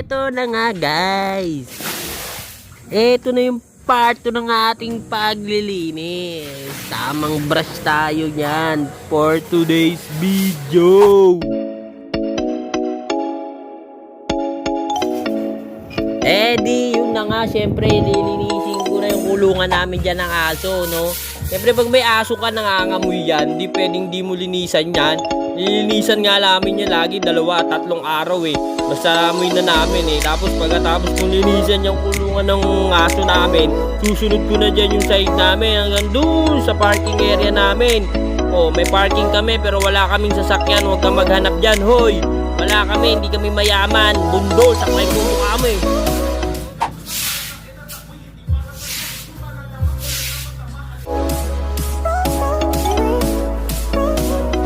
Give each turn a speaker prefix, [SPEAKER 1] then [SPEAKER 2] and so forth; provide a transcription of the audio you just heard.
[SPEAKER 1] eto na nga guys. Eto na yung part 2 ng ating paglilinis. Tamang brush tayo yan for today's video. Yun na nga, syempre lilinisin ko na yung kulungan namin dyan ng aso, no? Syempre pag may aso ka nangangamoy yan, di pwedeng di mo linisan yan. Lilinisan nga namin yan lagi 2-3 araw eh. Basta amoy na namin eh. Tapos pagkatapos kung linisan yung kulungan ng aso namin, susunod ko na dyan yung side namin hanggang dun sa parking area namin. Oh, may parking kami pero wala kaming sasakyan. Huwag kang maghanap dyan, hoy. Wala kami, hindi kami mayaman. Bundol, sakay ko kami.